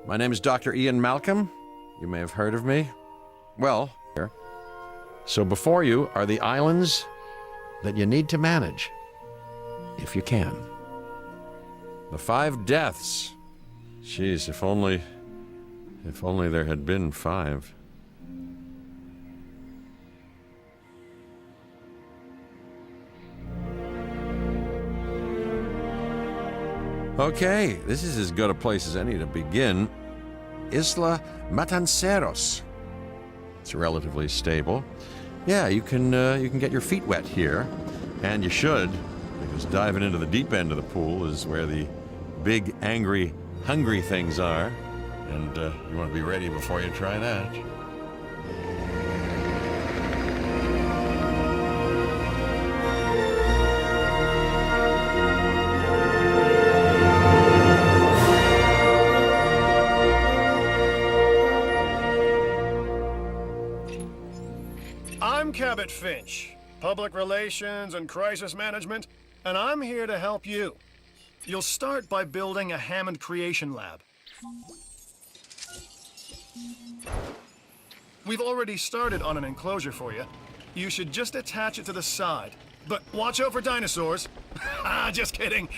My name is Dr. Ian Malcolm. You may have heard of me. Well, here. So before you are the islands that you need to manage, if you can. The 5 deaths. Jeez, if only there had been 5. Okay, this is as good a place as any to begin. Isla Matanceros. It's relatively stable. Yeah, you can get your feet wet here, and you should, because diving into the deep end of the pool is where the big, angry, hungry things are, and you want to be ready before you try that. I'm Cabot Finch, Public Relations and Crisis Management, and I'm here to help you. You'll start by building a Hammond Creation Lab. We've already started on an enclosure for you. You should just attach it to the side. But watch out for dinosaurs. Ah, just kidding.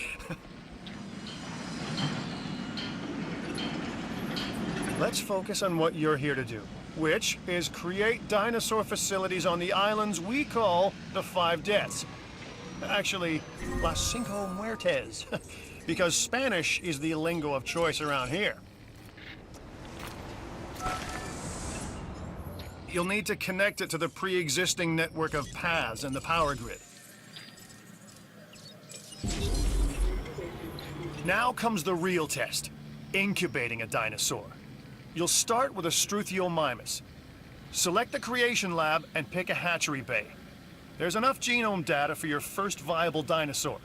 Let's focus on what you're here to do, which is create dinosaur facilities on the islands we call the 5 Deaths. Actually, Las Cinco Muertes, because Spanish is the lingo of choice around here. You'll need to connect it to the pre-existing network of paths and the power grid. Now comes the real test, incubating a dinosaur. You'll start with a Struthiomimus. Select the creation lab and pick a hatchery bay. There's enough genome data for your first viable dinosaur.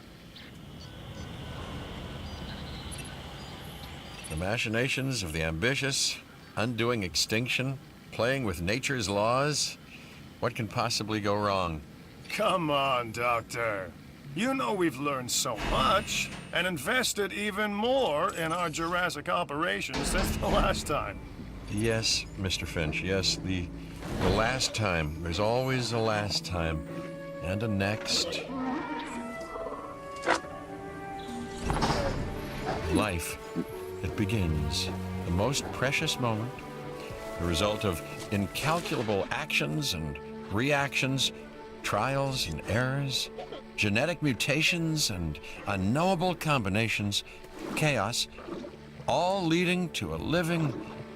The machinations of the ambitious, undoing extinction, playing with nature's laws. What can possibly go wrong? Come on, Doctor. You know we've learned so much and invested even more in our Jurassic operations since the last time. Yes, Mr. Finch, yes, the last time. There's always a last time. And a next. Life, it begins. The most precious moment, the result of incalculable actions and reactions, trials and errors, genetic mutations and unknowable combinations, chaos, all leading to a living,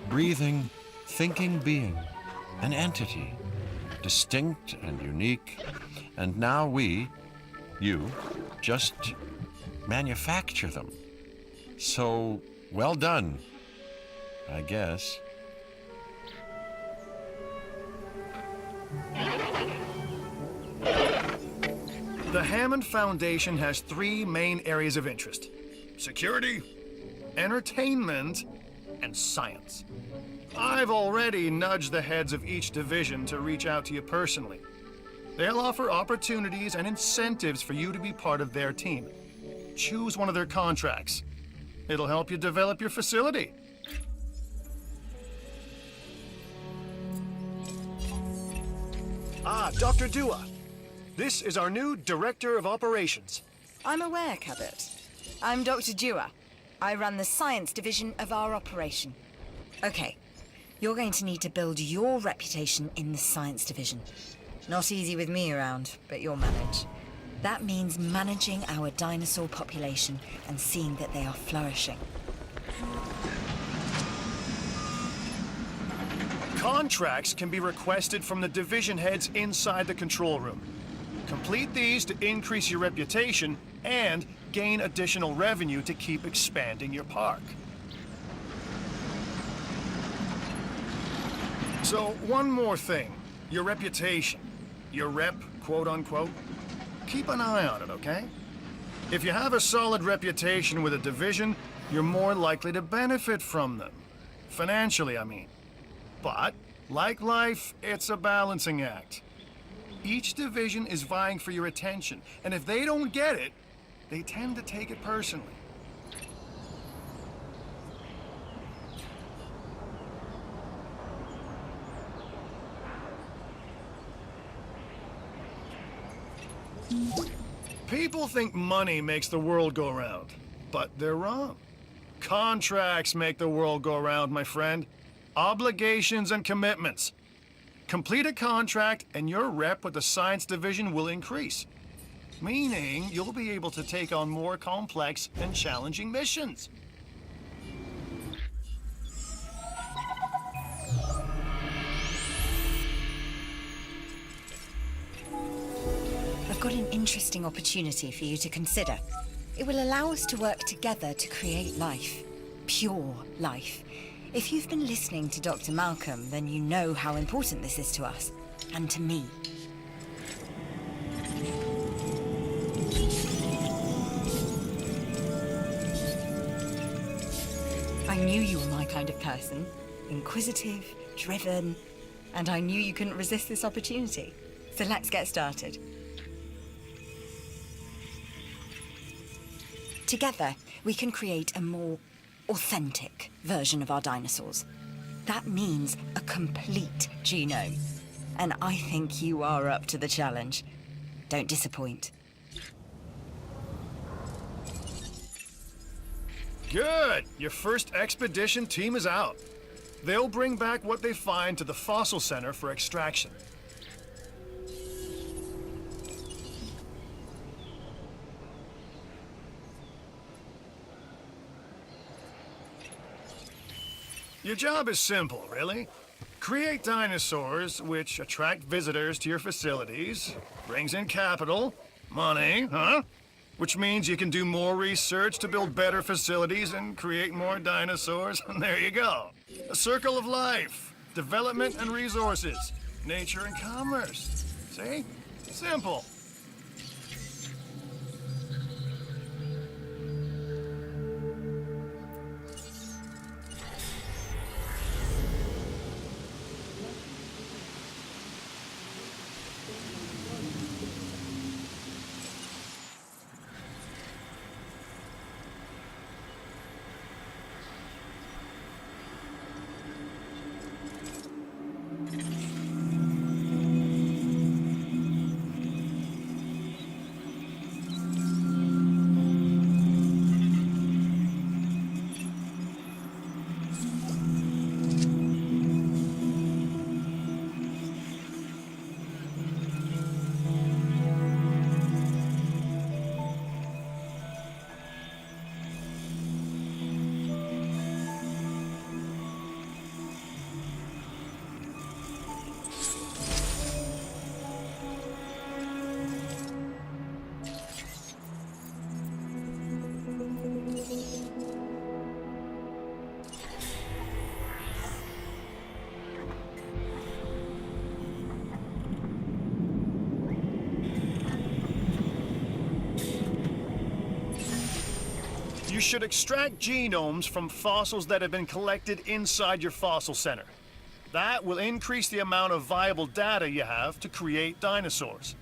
breathing, thinking being, an entity, distinct and unique, and now we, you, just manufacture them. So, well done, I guess. The Hammond Foundation has 3 main areas of interest: security, entertainment, and science. I've already nudged the heads of each division to reach out to you personally. They'll offer opportunities and incentives for you to be part of their team. Choose one of their contracts. It'll help you develop your facility. Ah, Dr. Dua. This is our new Director of Operations. I'm aware, Cabot. I'm Dr. Dua. I run the science division of our operation. Okay, you're going to need to build your reputation in the science division. Not easy with me around, but you'll manage. That means managing our dinosaur population and seeing that they are flourishing. Contracts can be requested from the division heads inside the control room. Complete these to increase your reputation and gain additional revenue to keep expanding your park. So, one more thing. Your reputation. Your rep, quote unquote. Keep an eye on it, okay? If you have a solid reputation with a division, you're more likely to benefit from them. Financially, I mean. But, like life, it's a balancing act. Each division is vying for your attention, and if they don't get it, they tend to take it personally. People think money makes the world go round, but they're wrong. Contracts make the world go round, my friend. Obligations and commitments. Complete a contract and your rep with the science division will increase. Meaning you'll be able to take on more complex and challenging missions. I've got an interesting opportunity for you to consider. It will allow us to work together to create life. Pure life. If you've been listening to Dr. Malcolm, then you know how important this is to us. And to me. I knew you were my kind of person. Inquisitive, driven, and I knew you couldn't resist this opportunity. So let's get started. Together, we can create a more authentic version of our dinosaurs. That means a complete genome. And I think you are up to the challenge. Don't disappoint. Good! Your first expedition team is out. They'll bring back what they find to the fossil center for extraction. Your job is simple, really. Create dinosaurs which attract visitors to your facilities, brings in capital, money, huh? Which means you can do more research to build better facilities and create more dinosaurs, and there you go. A circle of life, development and resources, nature and commerce. See? Simple. You should extract genomes from fossils that have been collected inside your fossil center. That will increase the amount of viable data you have to create dinosaurs.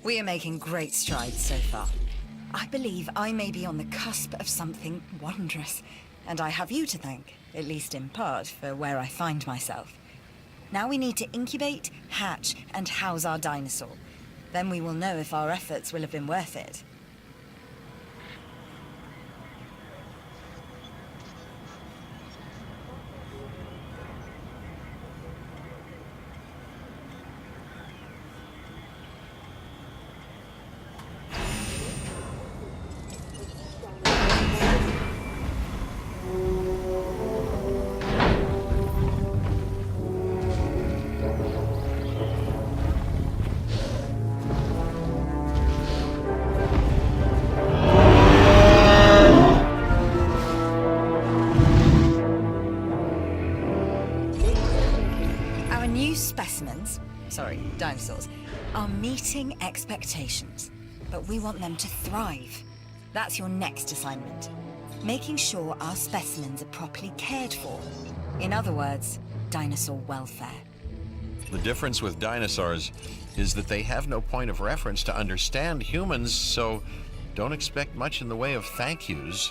We are making great strides so far. I believe I may be on the cusp of something wondrous, and I have you to thank, at least in part, for where I find myself. Now we need to incubate, hatch, and house our dinosaur. Then we will know if our efforts will have been worth it. new specimens, sorry, dinosaurs, are meeting expectations, but we want them to thrive. That's your next assignment. Making sure our specimens are properly cared for. In other words, dinosaur welfare. The difference with dinosaurs is that they have no point of reference to understand humans, so don't expect much in the way of thank yous.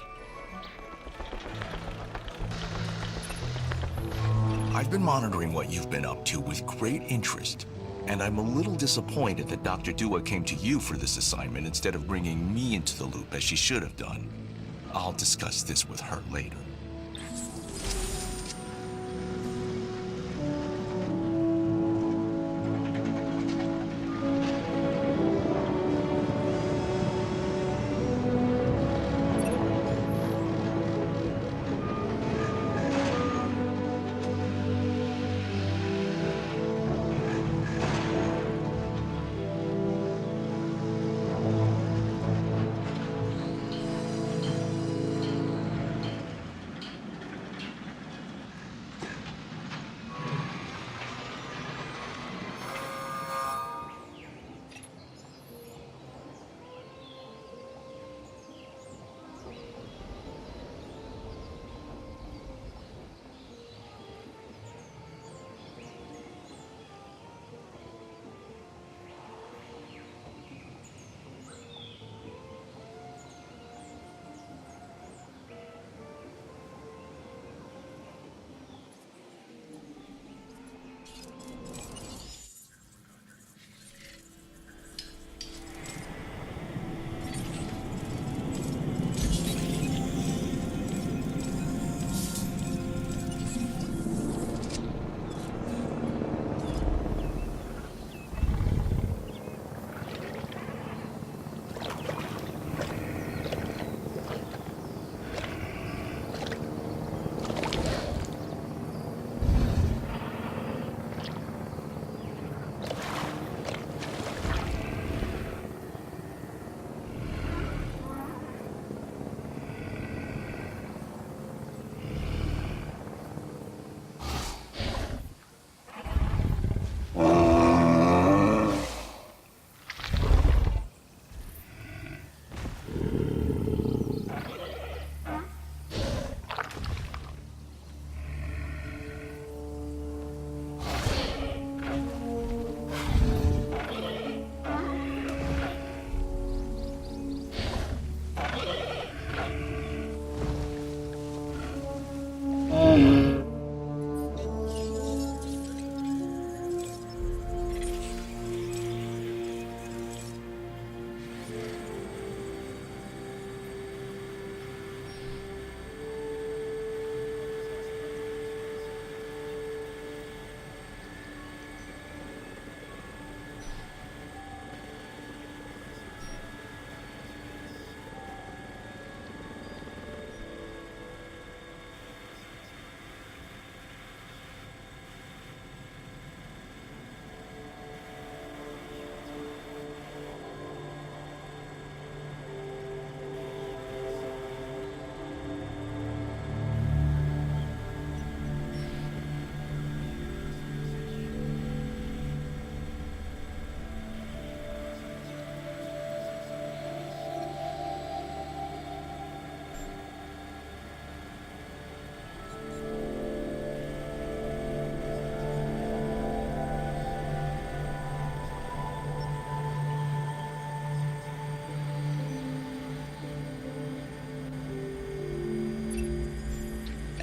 I've been monitoring what you've been up to with great interest, and I'm a little disappointed that Dr. Dua came to you for this assignment instead of bringing me into the loop as she should have done. I'll discuss this with her later.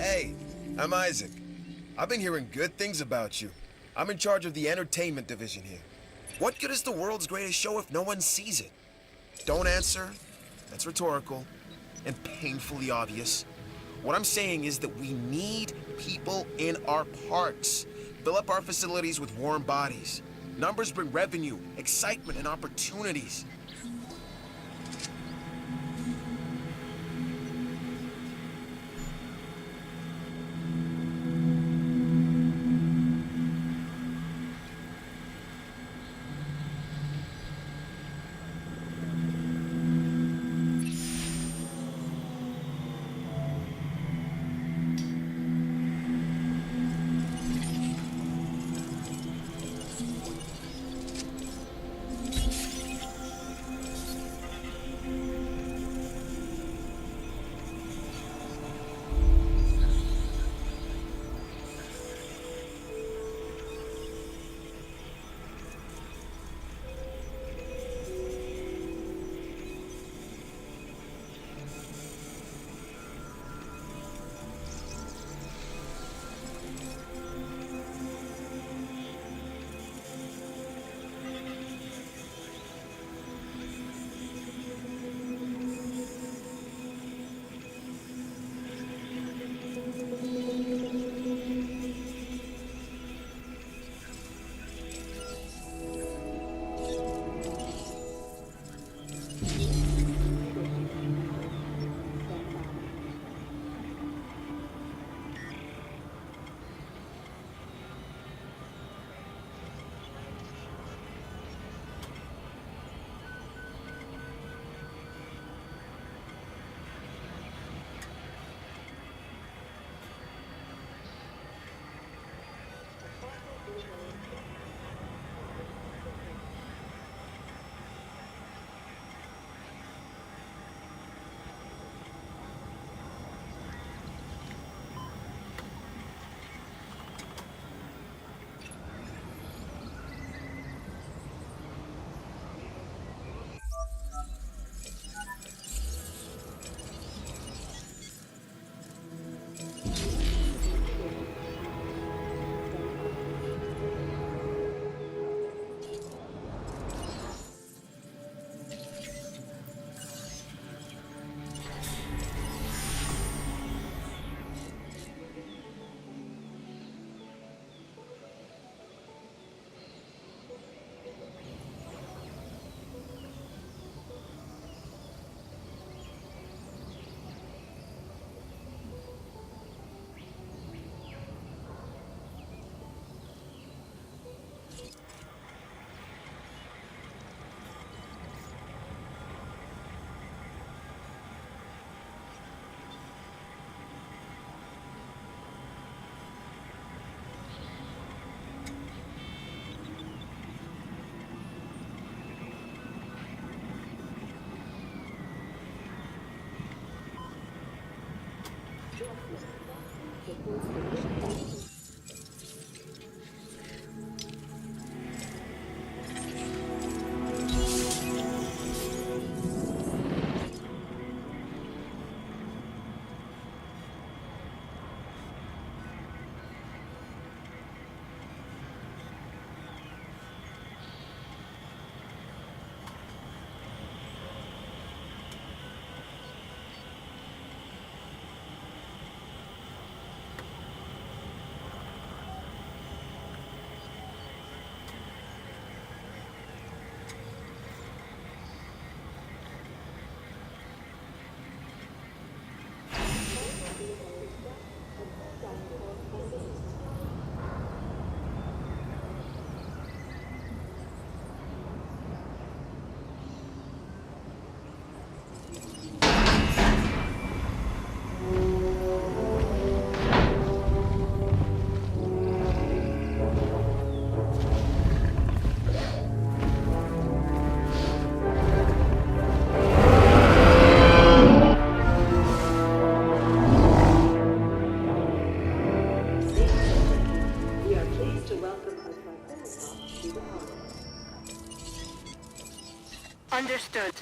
Hey, I'm Isaac. I've been hearing good things about you. I'm in charge of the entertainment division here. What good is the world's greatest show if no one sees it? Don't answer. That's rhetorical and painfully obvious. What I'm saying is that we need people in our parks. Fill up our facilities with warm bodies. Numbers bring revenue, excitement, and opportunities. to welcome our Triceratops to the park. Understood.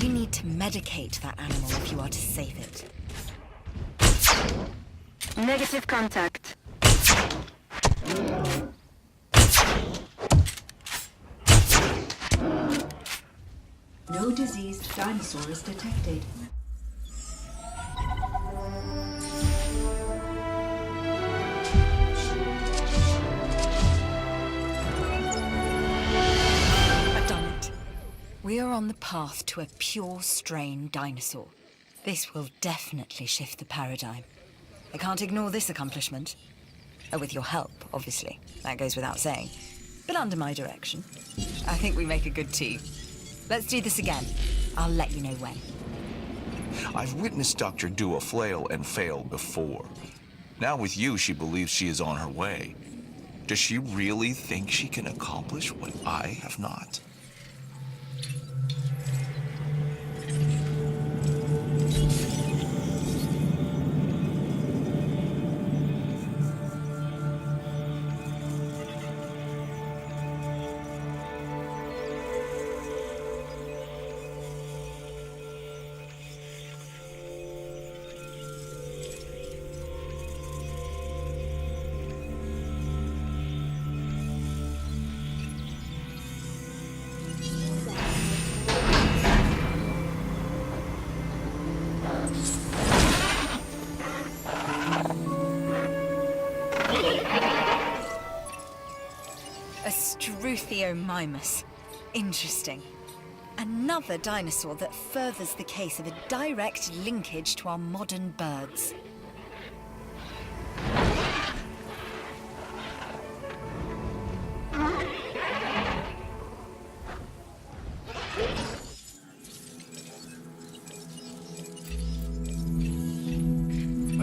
You need to medicate that animal if you are to save it. Negative contact. No diseased dinosaurs detected. I've done it. We are on the path to a pure strain dinosaur. This will definitely shift the paradigm. I can't ignore this accomplishment. With your help, obviously. That goes without saying. But under my direction. I think we make a good team. Let's do this again. I'll let you know when. I've witnessed Dr. Dua flail and fail before. Now with you, she believes she is on her way. Does she really think she can accomplish what I have not? A Struthiomimus. Interesting. Another dinosaur that furthers the case of a direct linkage to our modern birds.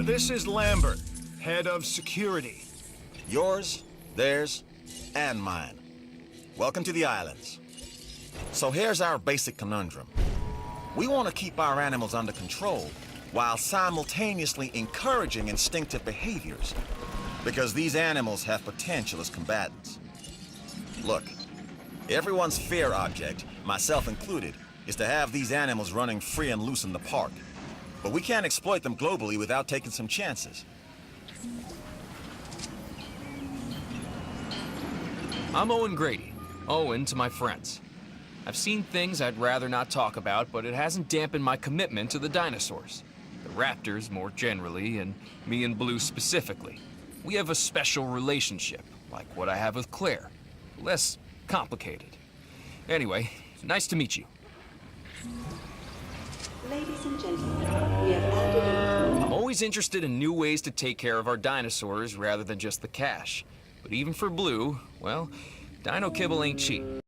This is Lambert, head of security. Yours, theirs, and mine. Welcome to the islands. So here's our basic conundrum. We want to keep our animals under control while simultaneously encouraging instinctive behaviors, because these animals have potential as combatants. Look, everyone's fear object, myself included, is to have these animals running free and loose in the park. But we can't exploit them globally without taking some chances. I'm Owen Grady. Owen to my friends. I've seen things I'd rather not talk about, but it hasn't dampened my commitment to the dinosaurs. The raptors more generally, and me and Blue specifically. We have a special relationship, like what I have with Claire. Less complicated. Anyway, nice to meet you. Ladies and gentlemen, we have landed in... I'm always interested in new ways to take care of our dinosaurs rather than just the cash. But even for Blue, well, dino kibble ain't cheap.